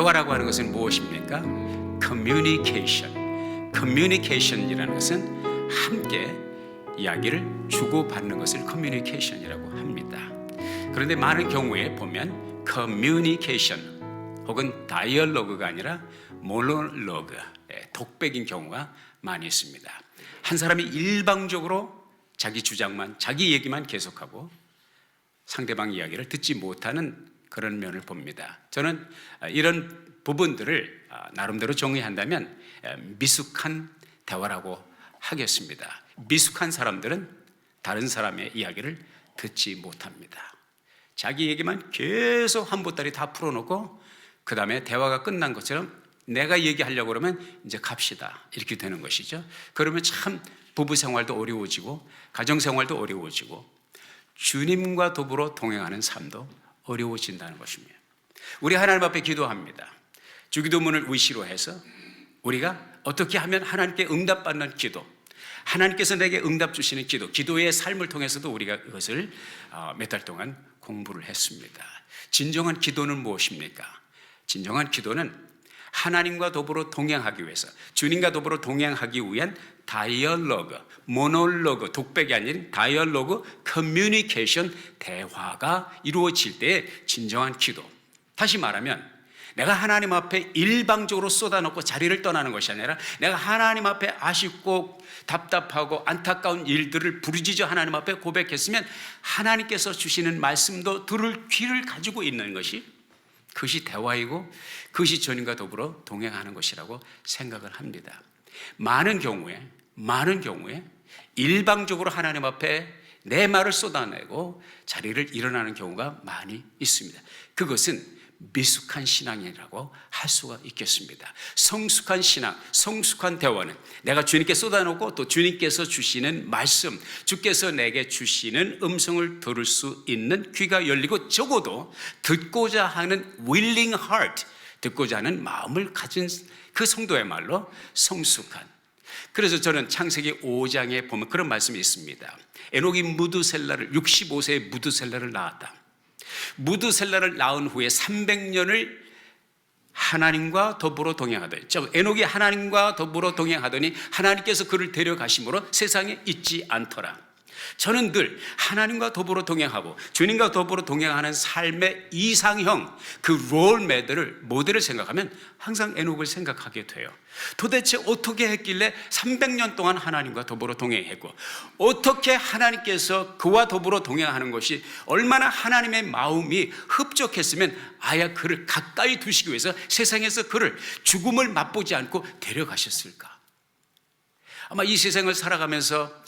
대화라고 하는 것은 무엇입니까? Communication이라는 것은 함께 이야기를 주고받는 것을 커뮤니케이션이라고 합니다. 그런데 많은 경우에 보면 커뮤니케이션 혹은 다이얼로그가 아니라 모노로그, 독백인 경우가 많이 있습니다. 한 사람이 일방적으로 자기 주장만, 자기 얘기만 계속하고 상대방 이야기를 듣지 못하는 그런 면을 봅니다. 저는 이런 부분들을 나름대로 정의한다면 미숙한 대화라고 하겠습니다. 미숙한 사람들은 다른 사람의 이야기를 듣지 못합니다. 자기 얘기만 계속 한 보따리 다 풀어놓고 그 다음에 대화가 끝난 것처럼 내가 얘기하려고 그러면 이제 갑시다 이렇게 되는 것이죠. 그러면 참 부부 생활도 어려워지고 가정 생활도 어려워지고 주님과 더불어 동행하는 삶도 어려워진다는 것입니다. 우리 하나님 앞에 기도합니다. 주기도문을 위시로 해서 우리가 어떻게 하면 하나님께 응답받는 기도, 하나님께서 내게 응답 주시는 기도, 기도의 삶을 통해서도 우리가 그것을 몇 달 동안 공부를 했습니다. 진정한 기도는 무엇입니까? 진정한 기도는 하나님과 더불어 동행하기 위해서, 주님과 더불어 동행하기 위한 다이얼로그, 모놀로그, 독백이 아닌 다이얼로그, 커뮤니케이션, 대화가 이루어질 때의 진정한 기도. 다시 말하면 내가 하나님 앞에 일방적으로 쏟아놓고 자리를 떠나는 것이 아니라 내가 하나님 앞에 아쉽고 답답하고 안타까운 일들을 부르짖어 하나님 앞에 고백했으면 하나님께서 주시는 말씀도 들을 귀를 가지고 있는 것이, 그것이 대화이고 그것이 주님과 더불어 동행하는 것이라고 생각을 합니다. 많은 경우에 일방적으로 하나님 앞에 내 말을 쏟아내고 자리를 일어나는 경우가 많이 있습니다. 그것은 미숙한 신앙이라고 할 수가 있겠습니다. 성숙한 신앙, 성숙한 대화는 내가 주님께 쏟아놓고 또 주님께서 주시는 말씀, 주께서 내게 주시는 음성을 들을 수 있는 귀가 열리고 적어도 듣고자 하는 willing heart, 듣고자 하는 마음을 가진 그 성도야말로 성숙한. 그래서 저는 창세기 5장에 보면 그런 말씀이 있습니다. 에녹이 무두셀라를 65세에 무두셀라를 낳았다. 무두셀라를 낳은 후에 300년을 하나님과 더불어 동행하더니, 에녹이 하나님과 더불어 동행하더니 하나님께서 그를 데려가심으로 세상에 있지 않더라. 저는 늘 하나님과 더불어 동행하고 주님과 더불어 동행하는 삶의 이상형, 그 모델을 생각하면 항상 에녹을 생각하게 돼요. 도대체 어떻게 했길래 300년 동안 하나님과 더불어 동행했고, 어떻게 하나님께서 그와 더불어 동행하는 것이 얼마나 하나님의 마음이 흡족했으면 아예 그를 가까이 두시기 위해서 세상에서 그를 죽음을 맛보지 않고 데려가셨을까? 아마 이 세상을 살아가면서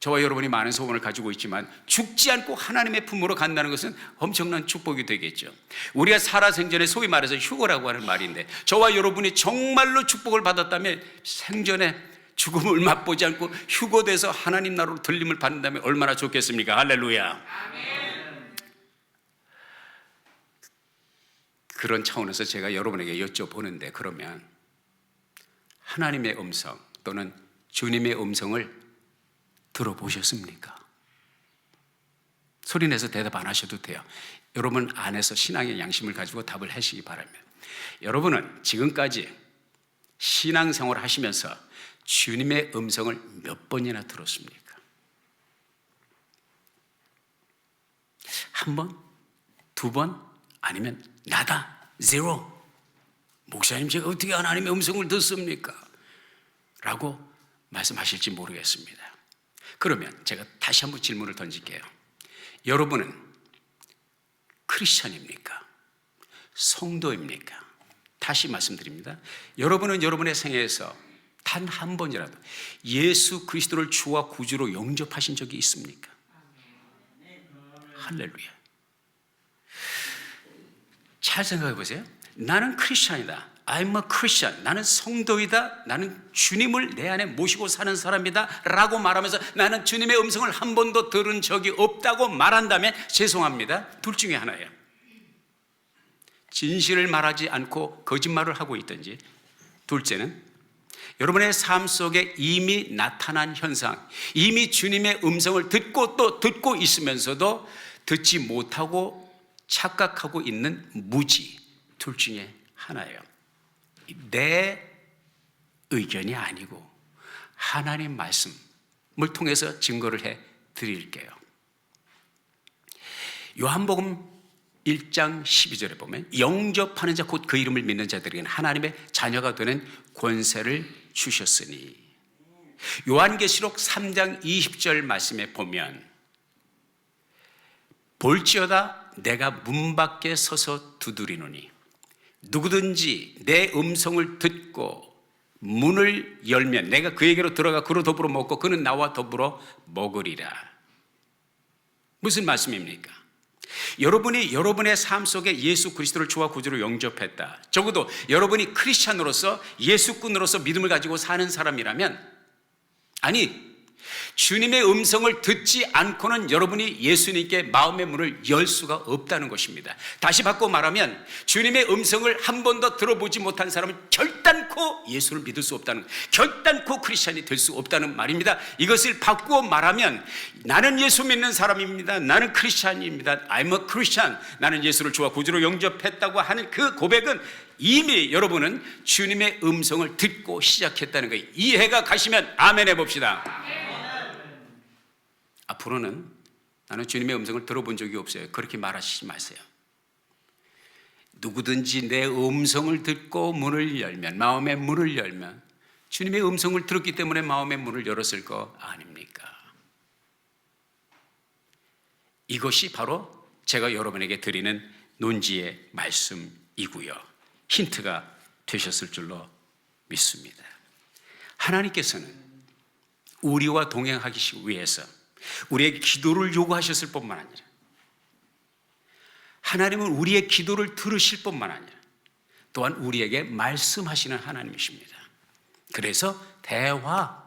저와 여러분이 많은 소원을 가지고 있지만 죽지 않고 하나님의 품으로 간다는 것은 엄청난 축복이 되겠죠. 우리가 살아생전에 소위 말해서 휴거라고 하는 말인데, 저와 여러분이 정말로 축복을 받았다면 생전에 죽음을 맛보지 않고 휴거돼서 하나님 나라로 들림을 받는다면 얼마나 좋겠습니까? 할렐루야. 아멘. 그런 차원에서 제가 여러분에게 여쭤보는데, 그러면 하나님의 음성 또는 주님의 음성을 들어보셨습니까? 소리내서 대답 안 하셔도 돼요. 여러분 안에서 신앙의 양심을 가지고 답을 하시기 바랍니다. 여러분은 지금까지 신앙생활을 하시면서 주님의 음성을 몇 번이나 들었습니까? 한 번? 두 번? 아니면 나다? 제로? 목사님, 제가 어떻게 하나님의 음성을 듣습니까? 라고 말씀하실지 모르겠습니다. 그러면 제가 다시 한번 질문을 던질게요. 여러분은 크리스천입니까? 성도입니까? 다시 말씀드립니다. 여러분은 여러분의 생애에서 단 한 번이라도 예수 그리스도를 주와 구주로 영접하신 적이 있습니까? 할렐루야. 잘 생각해 보세요. 나는 크리스천이다. I'm a Christian. 나는 성도이다. 나는 주님을 내 안에 모시고 사는 사람이다 라고 말하면서 나는 주님의 음성을 한 번도 들은 적이 없다고 말한다면 죄송합니다. 둘 중에 하나예요. 진실을 말하지 않고 거짓말을 하고 있든지, 둘째는 여러분의 삶 속에 이미 나타난 현상, 이미 주님의 음성을 듣고 또 듣고 있으면서도 듣지 못하고 착각하고 있는 무지, 둘 중에 하나예요. 내 의견이 아니고 하나님 말씀을 통해서 증거를 해 드릴게요. 요한복음 1장 12절에 보면 영접하는 자 곧 그 이름을 믿는 자들에게는 하나님의 자녀가 되는 권세를 주셨으니, 요한계시록 3장 20절 말씀에 보면 볼지어다 내가 문 밖에 서서 두드리노니 누구든지 내 음성을 듣고 문을 열면 내가 그에게로 들어가 그로 더불어 먹고 그는 나와 더불어 먹으리라. 무슨 말씀입니까? 여러분이 여러분의 삶 속에 예수 그리스도를 주와 구주로 영접했다, 적어도 여러분이 크리스찬으로서 예수꾼으로서 믿음을 가지고 사는 사람이라면, 아니 주님의 음성을 듣지 않고는 여러분이 예수님께 마음의 문을 열 수가 없다는 것입니다. 다시 바꿔 말하면 주님의 음성을 한 번도 들어보지 못한 사람은 결단코 예수를 믿을 수 없다는, 결단코 크리스찬이 될 수 없다는 말입니다. 이것을 바꾸어 말하면 나는 예수 믿는 사람입니다, 나는 크리스찬입니다, I'm a Christian, 나는 예수를 주와 구주로 영접했다고 하는 그 고백은 이미 여러분은 주님의 음성을 듣고 시작했다는 거예요. 이해가 가시면 아멘 해봅시다. 앞으로는 나는 주님의 음성을 들어본 적이 없어요, 그렇게 말하시지 마세요. 누구든지 내 음성을 듣고 문을 열면, 마음의 문을 열면, 주님의 음성을 들었기 때문에 마음의 문을 열었을 거 아닙니까? 이것이 바로 제가 여러분에게 드리는 논지의 말씀이고요, 힌트가 되셨을 줄로 믿습니다. 하나님께서는 우리와 동행하기 위해서 우리의 기도를 요구하셨을 뿐만 아니라, 하나님은 우리의 기도를 들으실 뿐만 아니라 또한 우리에게 말씀하시는 하나님이십니다. 그래서 대화,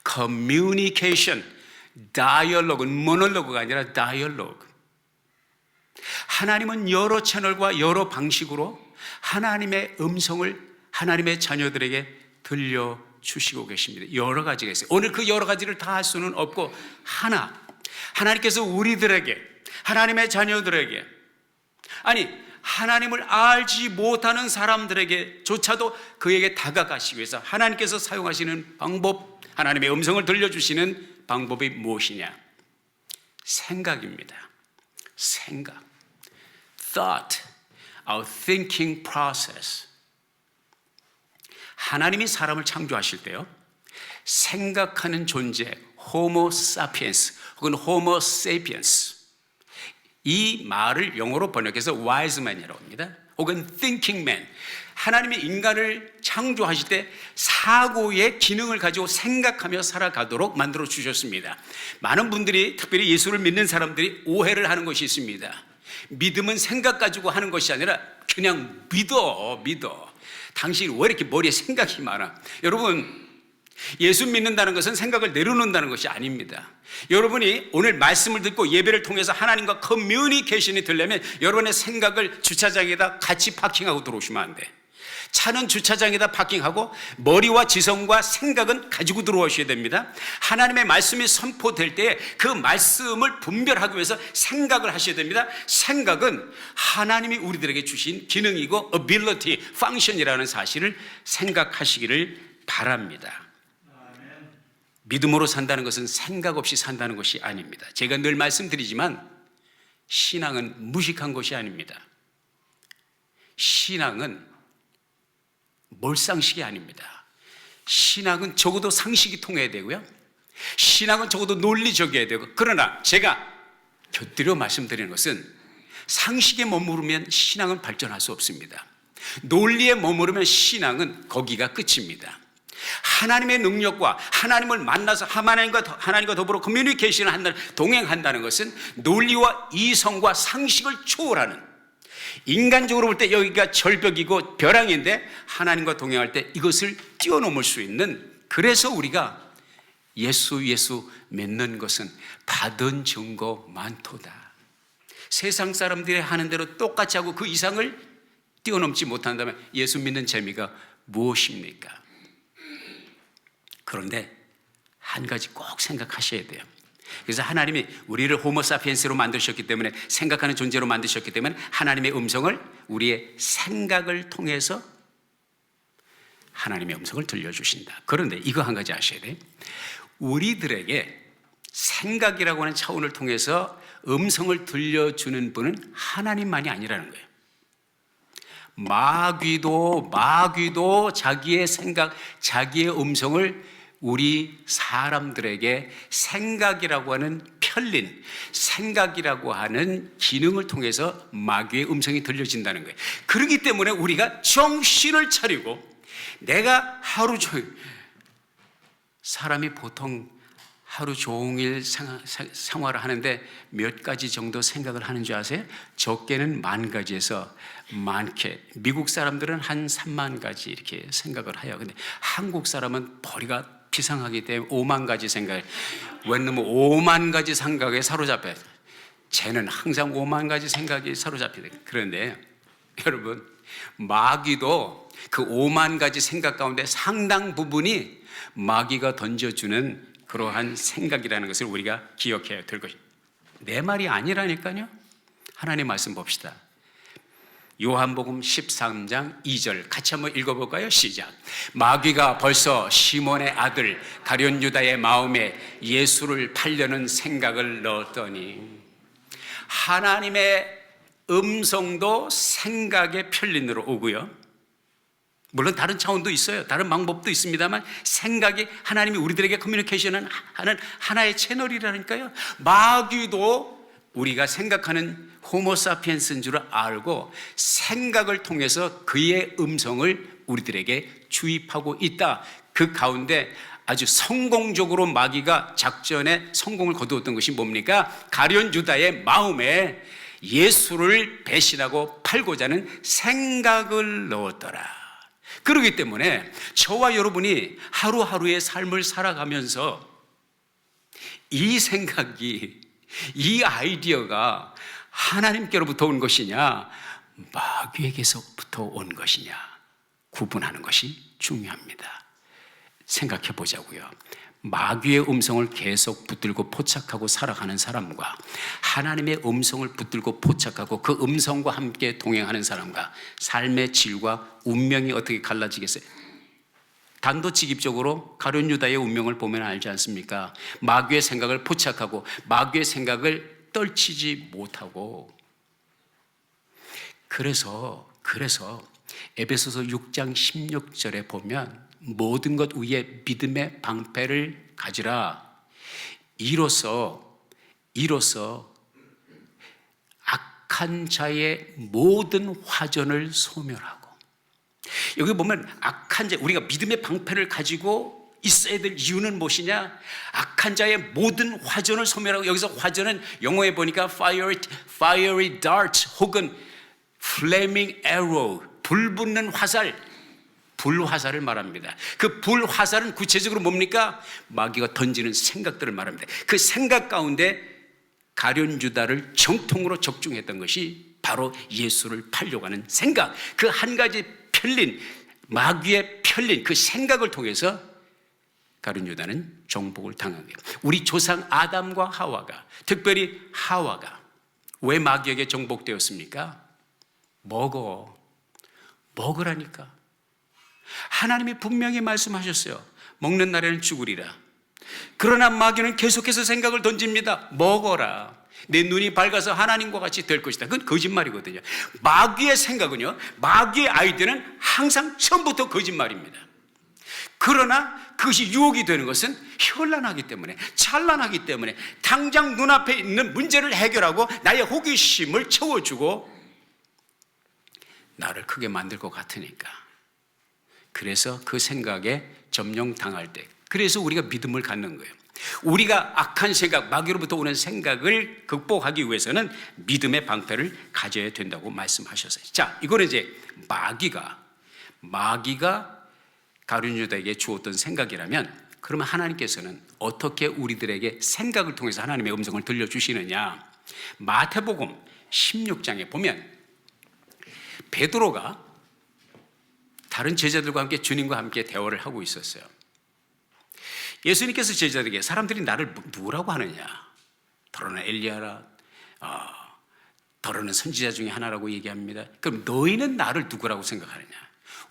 커뮤니케이션, 다이얼로그는 모놀로그가 아니라 다이얼로그, 하나님은 여러 채널과 여러 방식으로 하나님의 음성을 하나님의 자녀들에게 들려주시고 계십니다. 여러 가지가 있어요. 오늘 그 여러 가지를 다 할 수는 없고, 하나님께서 우리들에게, 하나님의 자녀들에게, 아니 하나님을 알지 못하는 사람들에게조차도 그에게 다가가시기 위해서 하나님께서 사용하시는 방법, 하나님의 음성을 들려주시는 방법이 무엇이냐? 생각입니다. 생각, thought, our thinking process. 하나님이 사람을 창조하실 때요, 생각하는 존재, 호모 사피엔스 혹은 호모 세피엔스, 이 말을 영어로 번역해서 wise man이라고 합니다. 혹은 thinking man. 하나님이 인간을 창조하실 때 사고의 기능을 가지고 생각하며 살아가도록 만들어 주셨습니다. 많은 분들이, 특별히 예수를 믿는 사람들이 오해를 하는 것이 있습니다. 믿음은 생각 가지고 하는 것이 아니라 그냥 믿어. 당신이 왜 이렇게 머리에 생각이 많아? 여러분, 예수 믿는다는 것은 생각을 내려놓는다는 것이 아닙니다. 여러분이 오늘 말씀을 듣고 예배를 통해서 하나님과 커뮤니케이션이 되려면 여러분의 생각을 주차장에다 같이 파킹하고 들어오시면 안 돼. 차는 주차장에다 파킹하고 머리와 지성과 생각은 가지고 들어오셔야 됩니다. 하나님의 말씀이 선포될 때 그 말씀을 분별하기 위해서 생각을 하셔야 됩니다. 생각은 하나님이 우리들에게 주신 기능이고 ability, function이라는 사실을 생각하시기를 바랍니다. 믿음으로 산다는 것은 생각 없이 산다는 것이 아닙니다. 제가 늘 말씀드리지만 신앙은 무식한 것이 아닙니다. 신앙은 몰상식이 아닙니다. 신앙은 적어도 상식이 통해야 되고요, 신앙은 적어도 논리적이어야 되고, 그러나 제가 곁들여 말씀드리는 것은 상식에 머무르면 신앙은 발전할 수 없습니다. 논리에 머무르면 신앙은 거기가 끝입니다. 하나님의 능력과 하나님을 만나서 하나님과 더불어 커뮤니케이션을 한다는, 동행한다는 것은 논리와 이성과 상식을 초월하는, 인간적으로 볼 때 여기가 절벽이고 벼랑인데 하나님과 동행할 때 이것을 뛰어넘을 수 있는, 그래서 우리가 예수 믿는 것은 받은 증거 많도다. 세상 사람들이 하는 대로 똑같이 하고 그 이상을 뛰어넘지 못한다면 예수 믿는 재미가 무엇입니까? 그런데 한 가지 꼭 생각하셔야 돼요. 그래서 하나님이 우리를 호모사피엔스로 만드셨기 때문에, 생각하는 존재로 만드셨기 때문에 하나님의 음성을 우리의 생각을 통해서 하나님의 음성을 들려주신다. 그런데 이거 한 가지 아셔야 돼요. 우리들에게 생각이라고 하는 차원을 통해서 음성을 들려주는 분은 하나님만이 아니라는 거예요. 마귀도 자기의 생각, 자기의 음성을 우리 사람들에게 생각이라고 하는 편린, 생각이라고 하는 기능을 통해서 마귀의 음성이 들려진다는 거예요. 그렇기 때문에 우리가 정신을 차리고, 내가 하루 종일, 사람이 보통 하루 종일 생활을 하는데 몇 가지 정도 생각을 하는 줄 아세요? 적게는 10,000가지에서 많게, 미국 사람들은 한 30,000가지 이렇게 생각을 해요. 근데 한국 사람은 벌이가 비상하기 때문에 50,000가지 생각, 왜냐면 50,000가지 생각에 사로잡혀요. 쟤는 항상 50,000가지 생각이 사로잡혀요. 그런데 여러분, 마귀도 그 50,000가지 생각 가운데 상당 부분이 마귀가 던져주는 그러한 생각이라는 것을 우리가 기억해야 될 것입니다. 내 말이 아니라니까요. 하나님 말씀 봅시다. 요한복음 13장 2절 같이 한번 읽어볼까요? 시작. 마귀가 벌써 시몬의 아들 가룟 유다의 마음에 예수를 팔려는 생각을 넣었더니, 하나님의 음성도 생각의 편린으로 오고요, 물론 다른 차원도 있어요. 다른 방법도 있습니다만, 생각이 하나님이 우리들에게 커뮤니케이션을 하는 하나의 채널이라니까요. 마귀도 우리가 생각하는 호모사피엔스인 줄 알고 생각을 통해서 그의 음성을 우리들에게 주입하고 있다. 그 가운데 아주 성공적으로 마귀가 작전에 성공을 거두었던 것이 뭡니까? 가룟 유다의 마음에 예수를 배신하고 팔고자 하는 생각을 넣었더라. 그렇기 때문에 저와 여러분이 하루하루의 삶을 살아가면서 이 생각이, 이 아이디어가 하나님께로부터 온 것이냐, 마귀에게서부터 온 것이냐 구분하는 것이 중요합니다. 생각해 보자고요. 마귀의 음성을 계속 붙들고 포착하고 살아가는 사람과 하나님의 음성을 붙들고 포착하고 그 음성과 함께 동행하는 사람과 삶의 질과 운명이 어떻게 갈라지겠어요? 단도직입적으로 가룟 유다의 운명을 보면 알지 않습니까? 마귀의 생각을 포착하고 마귀의 생각을 떨치지 못하고, 그래서 에베소서 6장 16절에 보면 모든 것 위에 믿음의 방패를 가지라. 이로써 악한 자의 모든 화전을 소멸하고. 여기 보면 악한 자, 우리가 믿음의 방패를 가지고 있어야 될 이유는 무엇이냐? 악한 자의 모든 화전을 소멸하고, 여기서 화전은 영어에 보니까 fiery dart 혹은 flaming arrow, 불붙는 화살, 불화살을 말합니다. 그 불화살은 구체적으로 뭡니까? 마귀가 던지는 생각들을 말합니다. 그 생각 가운데 가룟 유다를 정통으로 적중했던 것이 바로 예수를 팔려고 하는 생각, 그 한 가지 편린, 마귀의 편린 그 생각을 통해서 가룟 유다는 정복을 당한 거예요. 우리 조상 아담과 하와가, 특별히 하와가 왜 마귀에게 정복되었습니까? 먹으라니까. 하나님이 분명히 말씀하셨어요. 먹는 날에는 죽으리라. 그러나 마귀는 계속해서 생각을 던집니다. 먹어라. 내 눈이 밝아서 하나님과 같이 될 것이다. 그건 거짓말이거든요. 마귀의 생각은요, 마귀의 아이디어는 항상 처음부터 거짓말입니다. 그러나 그것이 유혹이 되는 것은 현란하기 때문에, 찬란하기 때문에, 당장 눈앞에 있는 문제를 해결하고 나의 호기심을 채워주고 나를 크게 만들 것 같으니까. 그래서 그 생각에 점령당할 때, 그래서 우리가 믿음을 갖는 거예요. 우리가 악한 생각, 마귀로부터 오는 생각을 극복하기 위해서는 믿음의 방패를 가져야 된다고 말씀하셨어요. 자, 이거는 이제 마귀가 가룟 유다에게 주었던 생각이라면, 그러면 하나님께서는 어떻게 우리들에게 생각을 통해서 하나님의 음성을 들려주시느냐? 마태복음 16장에 보면 베드로가 다른 제자들과 함께 주님과 함께 대화를 하고 있었어요. 예수님께서 제자들에게 사람들이 나를 누구라고 하느냐? 더러는 엘리야라, 더러는 선지자 중에 하나라고 얘기합니다. 그럼 너희는 나를 누구라고 생각하느냐?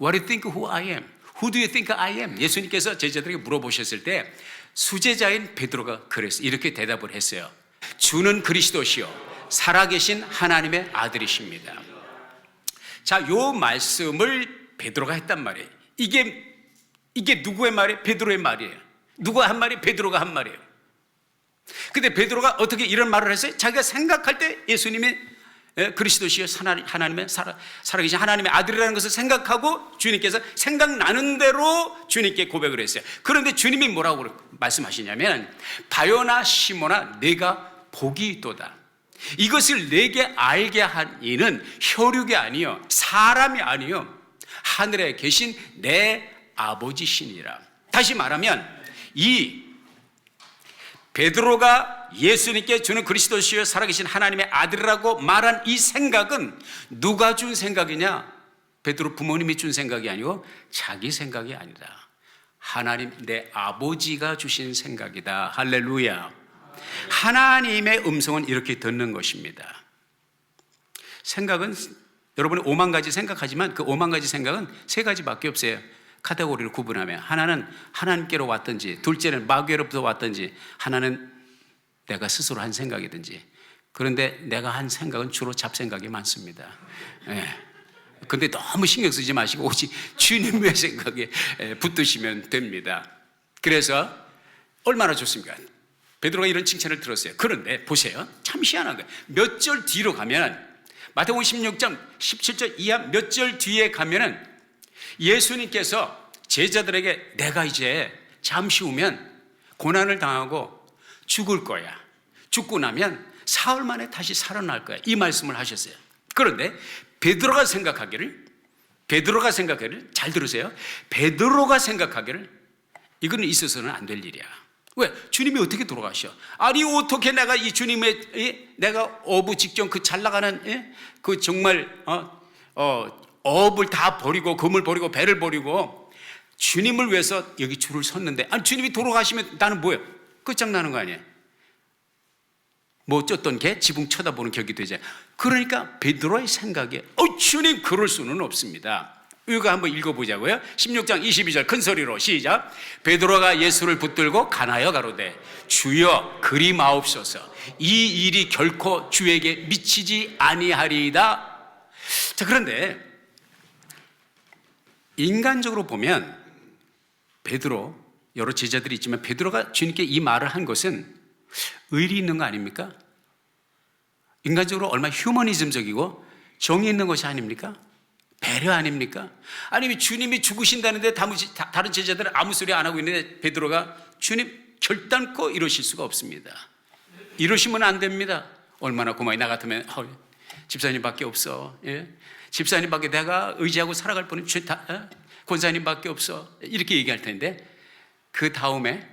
What do you think who I am? Who do you think I am? 예수님께서 제자들에게 물어보셨을 때 수제자인 베드로가 그랬어요. 이렇게 대답을 했어요. 주는 그리스도시요 살아계신 하나님의 아들이십니다. 자, 요 말씀을 베드로가 했단 말이에요. 이게 누구의 말이에요? 베드로의 말이에요. 누가 한 말이? 베드로가 한 말이에요. 근데 베드로가 어떻게 이런 말을 했어요? 자기가 생각할 때 예수님이 그리스도시요 하나님의 살아계신 하나님의 아들이라는 것을 생각하고 주님께서 생각나는 대로 주님께 고백을 했어요. 그런데 주님이 뭐라고 말씀하시냐면 바요나 시몬아 내가 복이 있도다. 이것을 내게 알게 한 이는 혈육이 아니요 사람이 아니요 하늘에 계신 내 아버지시니라. 다시 말하면 이 베드로가 예수님께 주는 그리스도시요 살아계신 하나님의 아들이라고 말한 이 생각은 누가 준 생각이냐? 베드로 부모님이 준 생각이 아니고 자기 생각이 아니다. 하나님 내 아버지가 주신 생각이다. 할렐루야. 하나님의 음성은 이렇게 듣는 것입니다. 생각은 여러분이 5만 가지 생각하지만 그 5만 가지 생각은 3가지밖에 없어요. 카테고리를 구분하면 하나는 하나님께로 왔든지, 둘째는 마귀로부터 왔든지, 하나는 내가 스스로 한 생각이든지. 그런데 내가 한 생각은 주로 잡생각이 많습니다. 근데 너무 신경 쓰지 마시고 오직 주님의 생각에 붙드시면 됩니다. 그래서 얼마나 좋습니까? 베드로가 이런 칭찬을 들었어요. 그런데 보세요. 참 희한한 거예요. 몇 절 뒤로 가면 마태복음 16장 17절 이하 몇 절 뒤에 가면은 예수님께서 제자들에게 내가 이제 잠시 후면 고난을 당하고 죽을 거야. 죽고 나면 사흘 만에 다시 살아날 거야. 이 말씀을 하셨어요. 그런데 베드로가 생각하기를 잘 들으세요. 베드로가 생각하기를 이거는 있어서는 안 될 일이야. 왜? 주님이 어떻게 돌아가셔? 아니 어떻게 내가 이 주님의 내가 어부 직전 그 잘 나가는 그 정말 어업을 다 버리고 금을 버리고 배를 버리고 주님을 위해서 여기 줄을 섰는데 아니 주님이 돌아가시면 나는 뭐예요? 끝장나는 거 아니에요? 뭐 어쩌던 게 지붕 쳐다보는 격이 되잖아요. 그러니까 베드로의 생각에 주님 그럴 수는 없습니다. 이거 한번 읽어보자고요. 16장 22절 큰 소리로 시작. 베드로가 예수를 붙들고 가나여 가로되 주여 그리 마옵소서 이 일이 결코 주에게 미치지 아니하리이다. 자, 그런데 인간적으로 보면 베드로, 여러 제자들이 있지만 베드로가 주님께 이 말을 한 것은 의리 있는 거 아닙니까? 인간적으로 얼마나 휴머니즘적이고 정의 있는 것이 아닙니까? 배려 아닙니까? 아니면 주님이 죽으신다는데 다른 제자들은 아무 소리 안 하고 있는데 베드로가 주님 결단코 이러실 수가 없습니다. 이러시면 안 됩니다. 얼마나 고마워요. 나 같으면 집사님밖에 없어. 집사님밖에 내가 의지하고 살아갈 분은 권사님밖에 없어. 이렇게 얘기할 텐데 그 다음에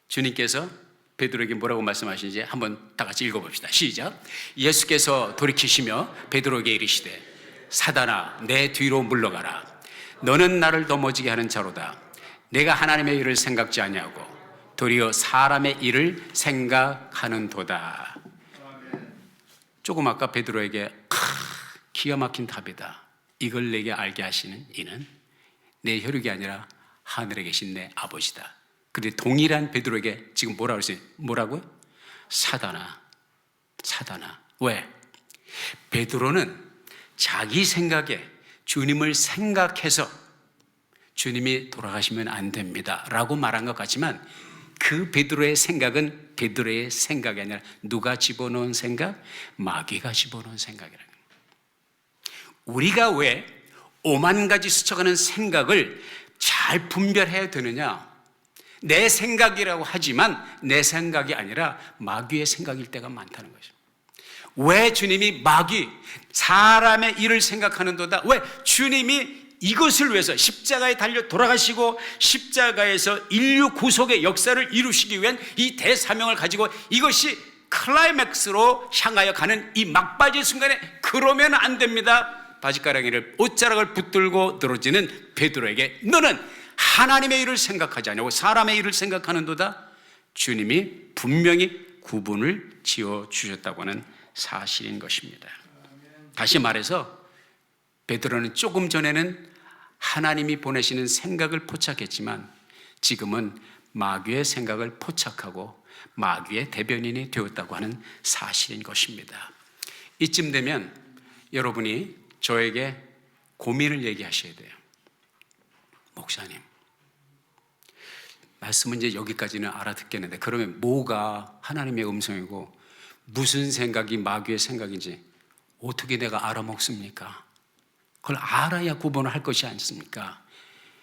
주님께서 베드로에게 뭐라고 말씀하시는지 한번 다 같이 읽어봅시다. 시작. 예수께서 돌이키시며 베드로에게 이르시되 사단아 내 뒤로 물러가라. 너는 나를 넘어지게 하는 자로다. 내가 하나님의 일을 생각지 아니하고 도리어 사람의 일을 생각하는도다. 조금 아까 베드로에게 기가 막힌 답이다. 이걸 내게 알게 하시는 이는 내 혈육이 아니라 하늘에 계신 내 아버지다. 그런데 동일한 베드로에게 지금 뭐라고 했어요? 뭐라고요? 사단아. 왜? 베드로는 자기 생각에 주님을 생각해서 주님이 돌아가시면 안 됩니다 라고 말한 것 같지만 그 베드로의 생각은 베드로의 생각이 아니라 누가 집어넣은 생각? 마귀가 집어넣은 생각이라는 거예요. 우리가 왜 5만 가지 스쳐가는 생각을 잘 분별해야 되느냐? 내 생각이라고 하지만 내 생각이 아니라 마귀의 생각일 때가 많다는 거죠. 왜 주님이 사람의 일을 생각하는도다? 왜 주님이 이것을 위해서 십자가에 달려 돌아가시고 십자가에서 인류 구속의 역사를 이루시기 위한 이 대사명을 가지고 이것이 클라이맥스로 향하여 가는 이 막바지 순간에 그러면 안 됩니다. 바지가랑이를 옷자락을 붙들고 늘어지는 베드로에게 너는 하나님의 일을 생각하지 않냐고 사람의 일을 생각하는도다. 주님이 분명히 구분을 지어 주셨다고 하는 사실인 것입니다. 다시 말해서 베드로는 조금 전에는 하나님이 보내시는 생각을 포착했지만 지금은 마귀의 생각을 포착하고 마귀의 대변인이 되었다고 하는 사실인 것입니다. 이쯤 되면 여러분이 저에게 고민을 얘기하셔야 돼요. 목사님, 말씀은 이제 여기까지는 알아듣겠는데 그러면 뭐가 하나님의 음성이고 무슨 생각이 마귀의 생각인지 어떻게 내가 알아먹습니까? 그걸 알아야 구분을 할 것이 아니습니까?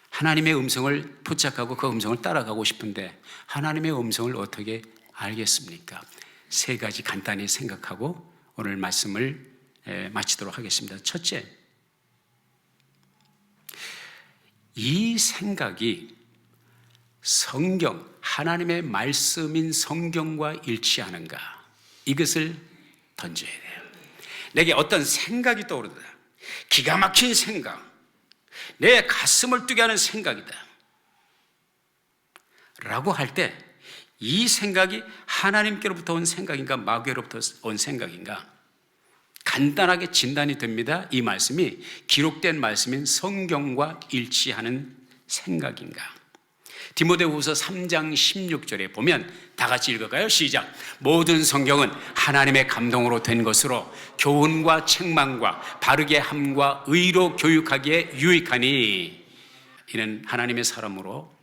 하나님의 음성을 포착하고 그 음성을 따라가고 싶은데 하나님의 음성을 어떻게 알겠습니까? 세 가지 간단히 생각하고 오늘 말씀을 마치도록 하겠습니다. 첫째, 이 생각이 성경, 하나님의 말씀인 성경과 일치하는가? 이것을 던져야 돼요. 내게 어떤 생각이 떠오르다. 기가 막힌 생각, 내 가슴을 뛰게 하는 생각이다 라고 할 때 이 생각이 하나님께로부터 온 생각인가 마귀로부터 온 생각인가 간단하게 진단이 됩니다. 이 말씀이 기록된 말씀인 성경과 일치하는 생각인가. 디모데후서 3장 16절에 보면 다 같이 읽을까요? 시작. 모든 성경은 하나님의 감동으로 된 것으로 교훈과 책망과 바르게 함과 의로 교육하기에 유익하니 이는 하나님의 사람으로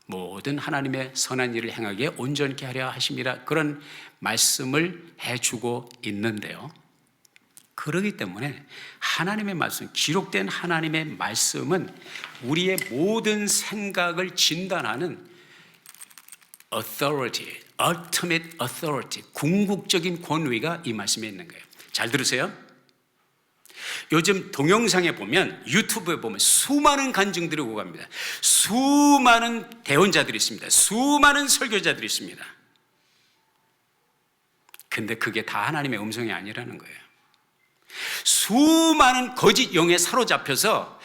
모든 하나님의 선한 일을 행하기에 온전케 하려 하심이라 그런 말씀을 해주고 있는데요. 그렇기 때문에 하나님의 말씀, 기록된 하나님의 말씀은 우리의 모든 생각을 진단하는 authority, ultimate authority, 궁극적인 권위가 이 말씀에 있는 거예요. 잘 들으세요. 요즘 동영상에 보면, 유튜브에 보면 수많은 간증들이 오고 갑니다. 수많은 대언자들이 있습니다. 수많은 설교자들이 있습니다. 근데 그게 다 하나님의 음성이 아니라는 거예요. 수많은 거짓 영에 사로잡혀서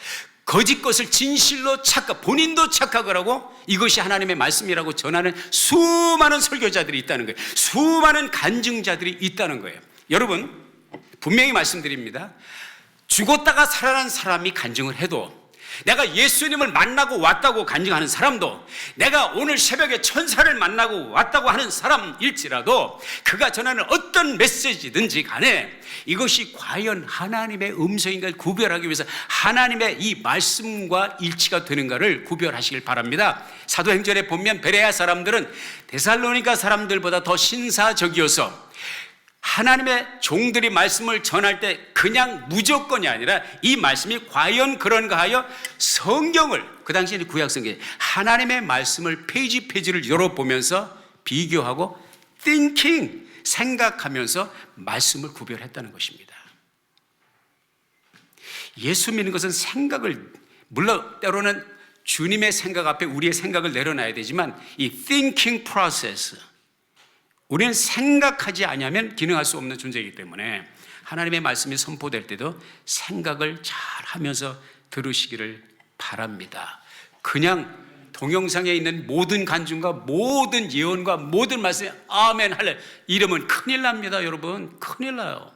거짓 것을 진실로 착각, 본인도 착각을 하고 이것이 하나님의 말씀이라고 전하는 수많은 설교자들이 있다는 거예요. 수많은 간증자들이 있다는 거예요. 여러분, 분명히 말씀드립니다. 죽었다가 살아난 사람이 간증을 해도, 내가 예수님을 만나고 왔다고 간증하는 사람도, 내가 오늘 새벽에 천사를 만나고 왔다고 하는 사람일지라도 그가 전하는 어떤 메시지든지 간에 이것이 과연 하나님의 음성인가 구별하기 위해서 하나님의 이 말씀과 일치가 되는가를 구별하시길 바랍니다. 사도행전에 보면 베레아 사람들은 데살로니가 사람들보다 더 신사적이어서 하나님의 종들이 말씀을 전할 때 그냥 무조건이 아니라 이 말씀이 과연 그런가 하여 성경을, 그 당시에는 구약성경, 하나님의 말씀을 페이지를 열어보면서 비교하고 thinking, 생각하면서 말씀을 구별했다는 것입니다. 예수 믿는 것은 생각을, 물론 때로는 주님의 생각 앞에 우리의 생각을 내려놔야 되지만 이 thinking process, 우리는 생각하지 않으면 기능할 수 없는 존재이기 때문에 하나님의 말씀이 선포될 때도 생각을 잘 하면서 들으시기를 바랍니다. 그냥 동영상에 있는 모든 간증과 모든 예언과 모든 말씀에 아멘 할래 이러면 큰일 납니다. 여러분, 큰일 나요.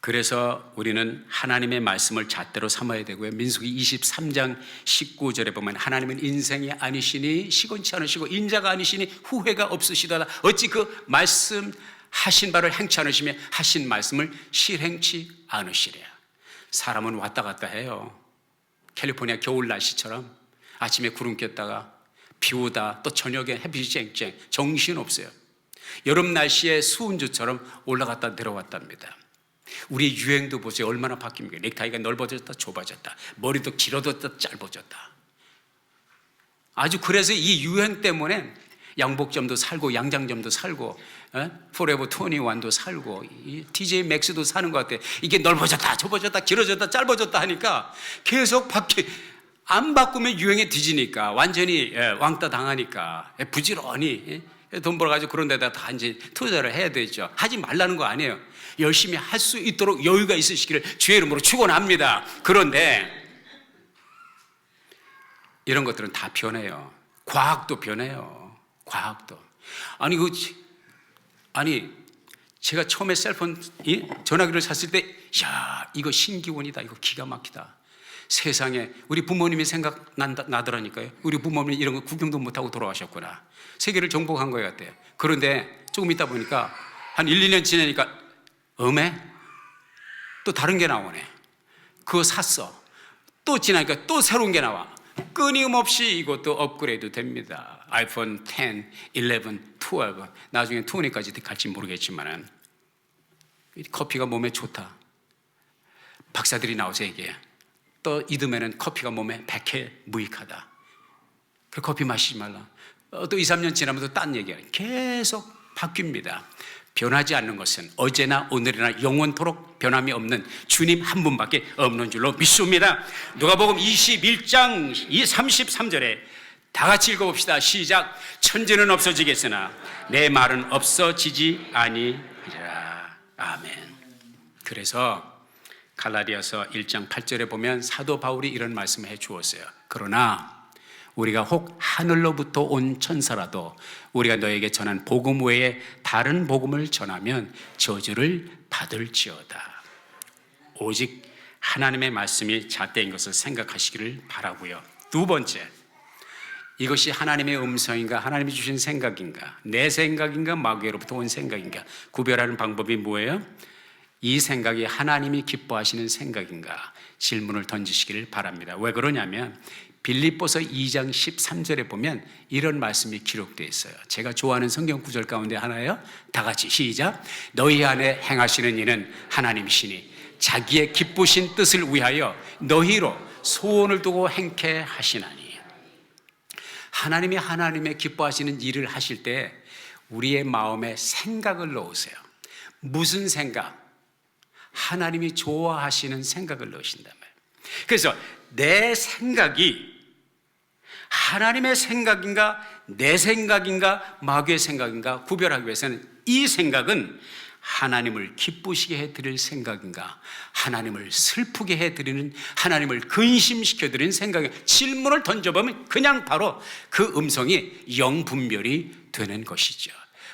그래서 우리는 하나님의 말씀을 잣대로 삼아야 되고요. 민수기 23장 19절에 보면 하나님은 인생이 아니시니 시건치 않으시고 인자가 아니시니 후회가 없으시다가 어찌 그 말씀 하신 바를 행치 않으시며 하신 말씀을 실행치 않으시랴. 사람은 왔다 갔다 해요. 캘리포니아 겨울 날씨처럼 아침에 구름 꼈다가 비 오다 또 저녁에 햇빛이 쨍쨍, 정신없어요. 여름 날씨에 수은주처럼 올라갔다 내려왔답니다. 우리 유행도 보세요. 얼마나 바뀝니까? 넥타이가 넓어졌다 좁아졌다, 머리도 길어졌다 짧아졌다. 아주 그래서 이 유행 때문에 양복점도 살고 양장점도 살고 포레버 21도 살고 TJ 맥스도 사는 것 같아요. 이게 넓어졌다 좁아졌다 길어졌다 짧아졌다 하니까 계속 안 바꾸면 유행에 뒤지니까 완전히 왕따 당하니까 부지런히 돈 벌어가지고 그런 데다 다 이제 투자를 해야 되죠. 하지 말라는 거 아니에요. 열심히 할 수 있도록 여유가 있으시기를 주의 이름으로 축원합니다. 그런데 이런 것들은 다 변해요. 과학도 변해요. 과학도. 아니 제가 처음에 셀폰 전화기를 샀을 때, 야, 이거 신기원이다. 이거 기가 막히다. 세상에 우리 부모님이 생각나더라니까요. 우리 부모님이 이런 거 구경도 못하고 돌아가셨구나. 세계를 정복한 것 같아요. 그런데 조금 있다 보니까 한 1, 2년 지나니까 또 다른 게 나오네. 그거 샀어. 또 지나니까 또 새로운 게 나와. 끊임없이 이것도 업그레이드 됩니다. 아이폰 10, 11, 12, 나중에 20까지 갈지 모르겠지만 커피가 몸에 좋다. 박사들이 나와서 얘기해. 또 이듬해는 커피가 몸에 백해 무익하다. 그 커피 마시지 말라. 또 2, 3년 지나면 또 딴 얘기야. 계속 바뀝니다. 변하지 않는 것은 어제나 오늘이나 영원토록 변함이 없는 주님 한 분밖에 없는 줄로 믿습니다. 누가복음 21장 33절에 다 같이 읽어봅시다. 시작. 천지는 없어지겠으나 내 말은 없어지지 아니하리라. 아멘. 그래서 갈라디아서 1장 8절에 보면 사도 바울이 이런 말씀을 해 주었어요. 그러나 우리가 혹 하늘로부터 온 천사라도 우리가 너에게 전한 복음 외에 다른 복음을 전하면 저주를 받을지어다. 오직 하나님의 말씀이 잣대인 것을 생각하시기를 바라고요. 두 번째, 이것이 하나님의 음성인가, 하나님이 주신 생각인가, 내 생각인가, 마귀로부터 온 생각인가 구별하는 방법이 뭐예요? 이 생각이 하나님이 기뻐하시는 생각인가 질문을 던지시기를 바랍니다. 왜 그러냐면 빌립보서 2장 13절에 보면 이런 말씀이 기록되어 있어요. 제가 좋아하는 성경 구절 가운데 하나예요. 다 같이 시작. 너희 안에 행하시는 이는 하나님이시니 자기의 기쁘신 뜻을 위하여 너희로 소원을 두고 행케 하시나니. 하나님이 하나님의 기뻐하시는 일을 하실 때 우리의 마음에 생각을 넣으세요. 무슨 생각? 하나님이 좋아하시는 생각을 넣으신단 말이에요. 그래서 내 생각이 하나님의 생각인가 내 생각인가 마귀의 생각인가 구별하기 위해서는 이 생각은 하나님을 기쁘시게 해드릴 생각인가 하나님을 슬프게 해드리는 하나님을 근심시켜드리는 생각에 질문을 던져보면 그냥 바로 그 음성이 영분별이 되는 것이죠.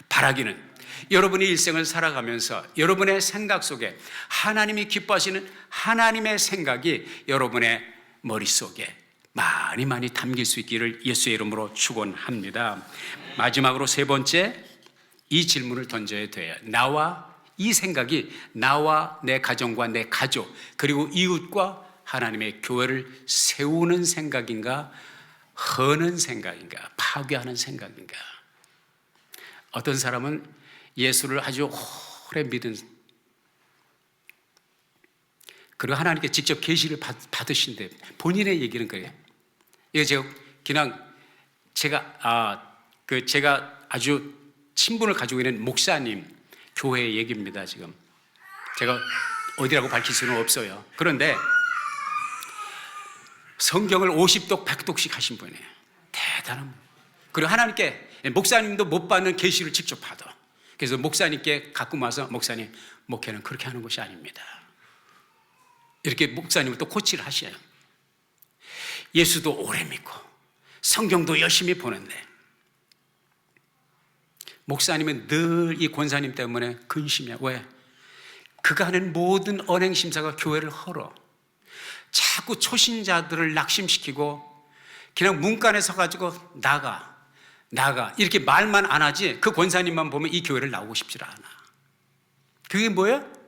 바라기는 여러분이 일생을 살아가면서 여러분의 생각 속에 하나님이 기뻐하시는 하나님의 생각이 여러분의 머릿속에 많이 담길 수 있기를 예수의 이름으로 축원합니다. 마지막으로 세 번째, 이 질문을 던져야 돼요. 이 생각이 나와 내 가정과 내 가족 그리고 이웃과 하나님의 교회를 세우는 생각인가 허는 생각인가 파괴하는 생각인가. 어떤 사람은 예수를 아주 오래 믿은 그리고 하나님께 직접 계시를 받으신데 본인의 얘기는 그래요. 이거 제가 아주 친분을 가지고 있는 목사님 교회의 얘기입니다. 지금 제가 어디라고 밝힐 수는 없어요. 그런데 성경을 50독 100독씩 하신 분이에요. 대단한. 그리고 하나님께 목사님도 못 받는 계시를 직접 받아. 그래서 목사님께 갖고 와서 목사님 목회는 그렇게 하는 것이 아닙니다. 이렇게 목사님을 또 코치를 하셔요. 예수도 오래 믿고 성경도 열심히 보는데 목사님은 늘 이 권사님 때문에 근심이야. 왜? 그가 하는 모든 언행심사가 교회를 헐어. 자꾸 초신자들을 낙심시키고 그냥 문간에 서가지고 나가 이렇게 말만 안 하지 그 권사님만 보면 이 교회를 나오고 싶지 않아. 그게 뭐예요?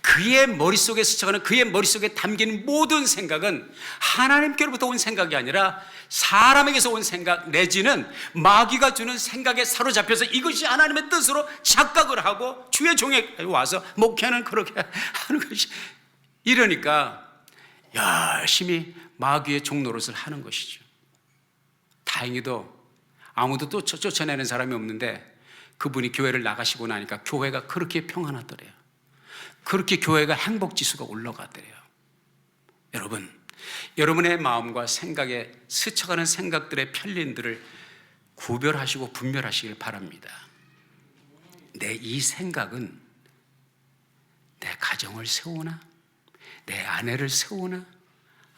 그의 머릿속에 스쳐가는 그의 머릿속에 담긴 모든 생각은 하나님께로부터 온 생각이 아니라 사람에게서 온 생각 내지는 마귀가 주는 생각에 사로잡혀서 이것이 하나님의 뜻으로 착각을 하고 주의 종에 와서 목회는 그렇게 하는 것이 이러니까 열심히 마귀의 종노릇을 하는 것이죠. 다행히도 아무도 또 쫓아내는 사람이 없는데 그분이 교회를 나가시고 나니까 교회가 그렇게 평안하더래요. 그렇게 교회가 행복지수가 올라가더래요. 여러분, 여러분의 마음과 생각에 스쳐가는 생각들의 편린들을 구별하시고 분별하시길 바랍니다. 이 생각은 내 가정을 세우나? 내 아내를 세우나?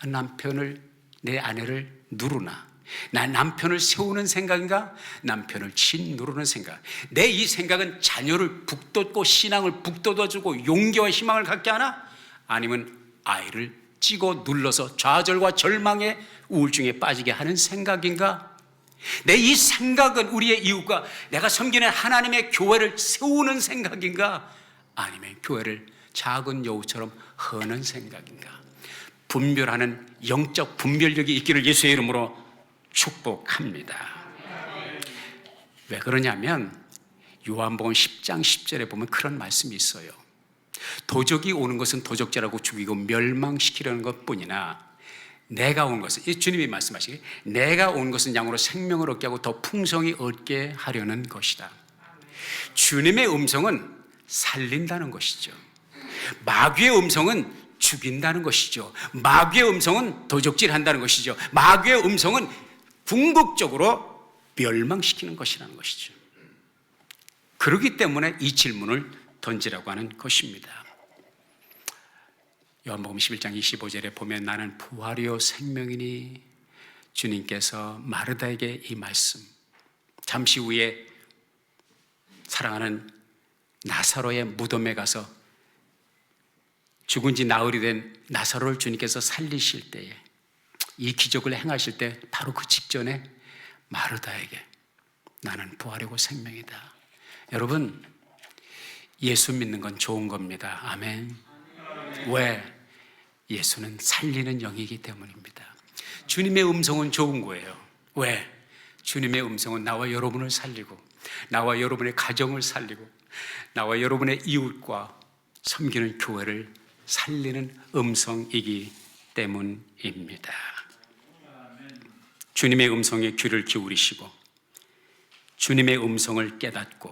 남편을, 내 아내를 누르나? 나 남편을 세우는 생각인가? 남편을 짓누르는 생각. 내 이 생각은 자녀를 북돋고 신앙을 북돋아주고 용기와 희망을 갖게 하나? 아니면 아이를 찌고 눌러서 좌절과 절망의 우울증에 빠지게 하는 생각인가? 내 이 생각은 우리의 이웃과 내가 섬기는 하나님의 교회를 세우는 생각인가? 아니면 교회를 작은 여우처럼 허는 생각인가? 분별하는 영적 분별력이 있기를 예수의 이름으로 축복합니다. 왜 그러냐면 요한복음 10장 10절에 보면 그런 말씀이 있어요. 도적이 오는 것은 도적질하고 죽이고 멸망시키려는 것뿐이나 내가 온 것은, 주님이 말씀하시기에 내가 온 것은 양으로 생명을 얻게 하고 더 풍성히 얻게 하려는 것이다. 주님의 음성은 살린다는 것이죠. 마귀의 음성은 죽인다는 것이죠. 마귀의 음성은 도적질한다는 것이죠. 마귀의 음성은 궁극적으로 멸망시키는 것이라는 것이죠. 그렇기 때문에 이 질문을 던지라고 하는 것입니다. 요한복음 11장 25절에 보면 나는 부활이요 생명이니, 주님께서 마르다에게 이 말씀, 잠시 후에 사랑하는 나사로의 무덤에 가서 죽은 지 나흘이 된 나사로를 주님께서 살리실 때에, 이 기적을 행하실 때 바로 그 직전에 마르다에게 나는 부활이고 생명이다. 여러분, 예수 믿는 건 좋은 겁니다. 아멘. 왜? 예수는 살리는 영이기 때문입니다. 주님의 음성은 좋은 거예요. 왜? 주님의 음성은 나와 여러분을 살리고, 나와 여러분의 가정을 살리고, 나와 여러분의 이웃과 섬기는 교회를 살리는 음성이기 때문입니다. 주님의 음성에 귀를 기울이시고 주님의 음성을 깨닫고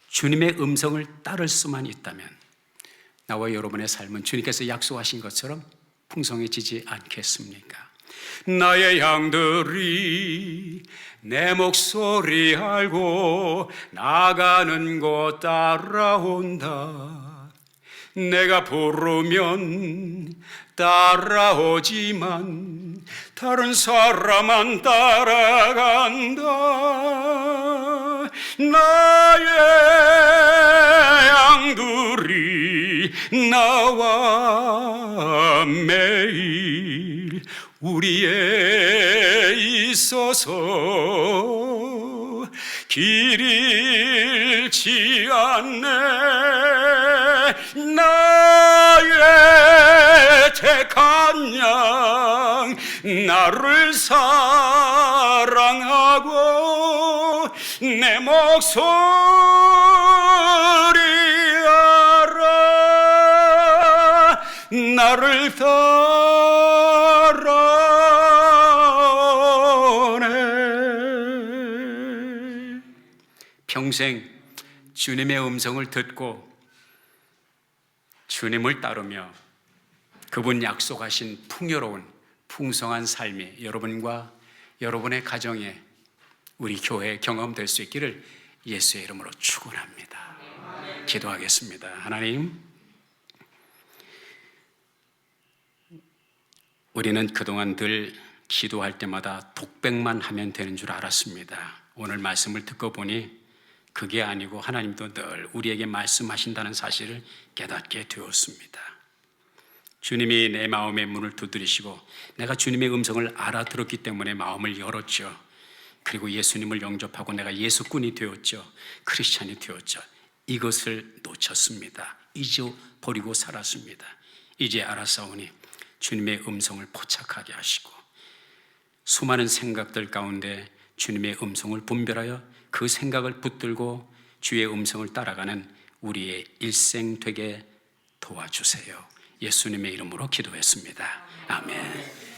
주님의 음성을 따를 수만 있다면 나와 여러분의 삶은 주님께서 약속하신 것처럼 풍성해지지 않겠습니까? 나의 양들이 내 목소리 알고 나가는 곳 따라온다. 내가 부르면 따라오지만 다른 사람만 따라간다. 나의 양들이 나와 매일 우리에 있어서 길 잃지 않네. 나의 택한 양 나를 사랑하고 내 목소리 알아 나를 따라오네. 평생 주님의 음성을 듣고 주님을 따르며 그분 약속하신 풍요로운 풍성한 삶이 여러분과 여러분의 가정에 우리 교회에 경험될 수 있기를 예수의 이름으로 축원합니다. 기도하겠습니다. 하나님, 우리는 그동안 늘 기도할 때마다 독백만 하면 되는 줄 알았습니다. 오늘 말씀을 듣고 보니 그게 아니고 하나님도 늘 우리에게 말씀하신다는 사실을 깨닫게 되었습니다. 주님이 내 마음의 문을 두드리시고 내가 주님의 음성을 알아들었기 때문에 마음을 열었죠. 그리고 예수님을 영접하고 내가 예수꾼이 되었죠. 크리스찬이 되었죠. 이것을 놓쳤습니다. 잊어버리고 살았습니다. 이제 알았사오니 주님의 음성을 포착하게 하시고 수많은 생각들 가운데 주님의 음성을 분별하여 그 생각을 붙들고 주의 음성을 따라가는 우리의 일생 되게 도와주세요. 예수님의 이름으로 기도했습니다. 아멘.